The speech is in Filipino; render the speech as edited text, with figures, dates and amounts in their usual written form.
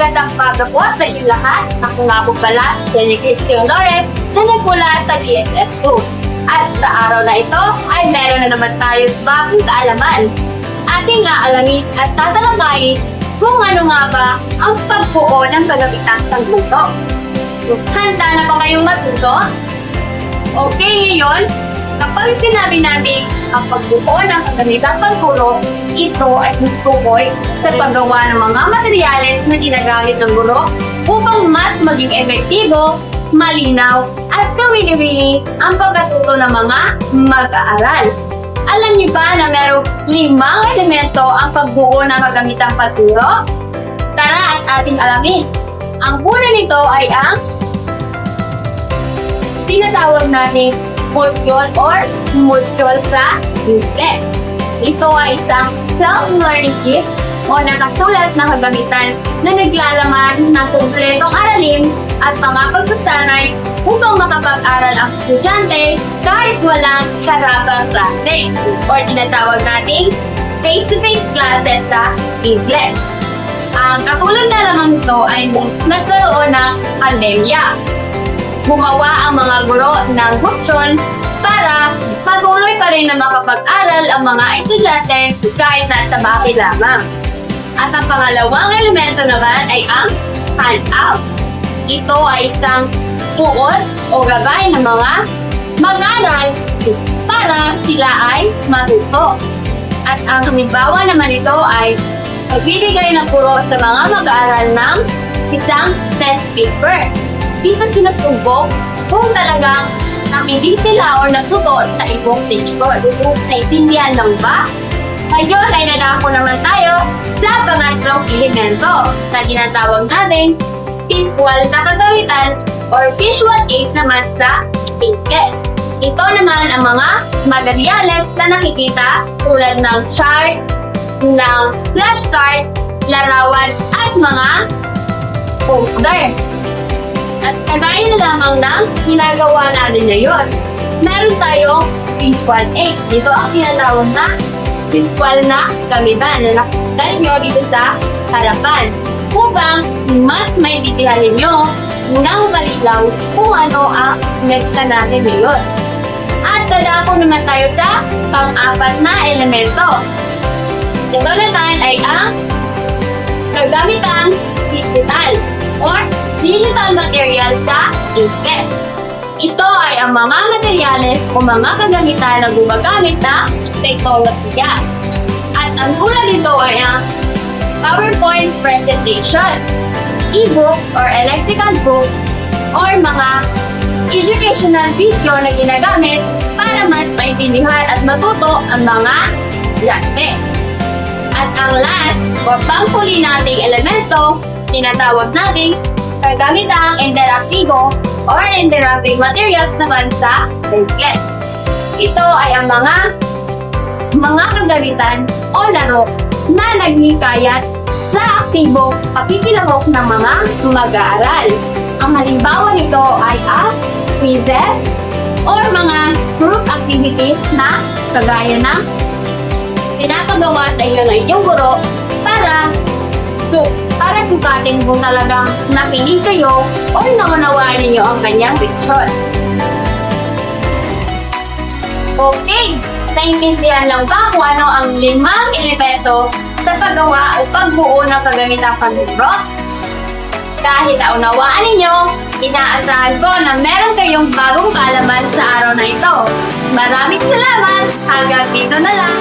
Magandang umaga po sa inyong lahat. Ako nga po pala, Jenny Cristian Lores, na nagmula sa BSF2. At sa araw na ito ay meron na naman tayo bagong kaalaman. Ating aalamin at tatalakayin kung ano nga ba ang pagbuo ng kagamitang pangluto. Handa na ba kayong matuto? Okay, ngayon, kapag sinabi natin ang pagbuo ng kagamitang pangluto, ito ay tutukoy sa paggawa ng mga materyales na ginagamit ng guro upang mas maging epektibo, malinaw, at kawili-wili ang pagkatuto ng mga mag-aaral. Alam niyo ba na merong 5 elemento ang pagbuo ng kagamitang panturo? Tara at ating alamin. Ang una nito ay ang tinatawag nating module or module sa English. Ito ay isang self-learning kit o nakasulat na kagamitan na naglalaman ng kumpletong aralin at mga pagsasanay upang makapag-aral ang estudyante kahit walang harapang klase o tinatawag nating face-to-face classes sa English. Ang katulad na lamang ito ay nagkaroon ng pandemya. Gumawa ang mga guro ng virtual para patuloy pa rin na makapag-aral ang mga estudyante kahit nasa bahay lamang. At ang pangalawang elemento naman ay ang handout. Ito ay isang puot o gabay ng mga mag-aral para sila ay matuto. At ang halimbawa naman ito ay magbibigay ng guro sa mga mag-aaral ng isang test paper. Dito sinutubok kung talagang nakindi sila o natuto sa ibang section. Naintindihan lang ba? Ngayon ay nadako naman tayo sa pangatlong elemento na ginatawag natin visual na kagamitan or visual aid naman sa English. Ito naman ang mga materyales na nakikita tulad ng chart, ng flashcard, larawan at mga poster. At kagaya na lamang ng ginagawa natin ngayon, meron tayong visual aid. Ito ang tinatawag na visual na gamitan na nakikita ninyo dito sa harapan upang mas maintindihan ninyo ng malinaw kung ano ang leksyon natin ngayon. At dadako naman tayo sa pang-apat na elemento. Ito naman ay ang kagamitang digital or digital material sa English. Ito ay ang mga materyales o mga kagamitan na gumagamit ng teknolohiya. At ang tulad nito ay ang PowerPoint presentation, e-books or electrical books, or mga educational video na ginagamit para mas maintindihan at matuto ang mga estudyante. At ang last o pangpuli nating elemento, tinatawag nating kagamitang interaktibo or interactive materials naman sa English. Ito ay ang mga kagamitan o laro na naghihikayat sa aktibong pakikilahok ng mga mag-aaral. Ang halimbawa nito ay ang quizzes or mga group activities na kagaya ng pinapagawa sa inyo ng inyong guro para sukatin kung talagang nakinig kayo o naunawaan ninyo ang kanyang leksyon. Okay, naintindihan lang ba kung ano ang 5 elemento sa paggawa o pagbuo ng kagamitang pangturo? Dahil naunawaan ninyo, inaasahan ko na meron kayong bagong kaalaman sa araw na ito. Maraming salamat! Hanggang dito na lang!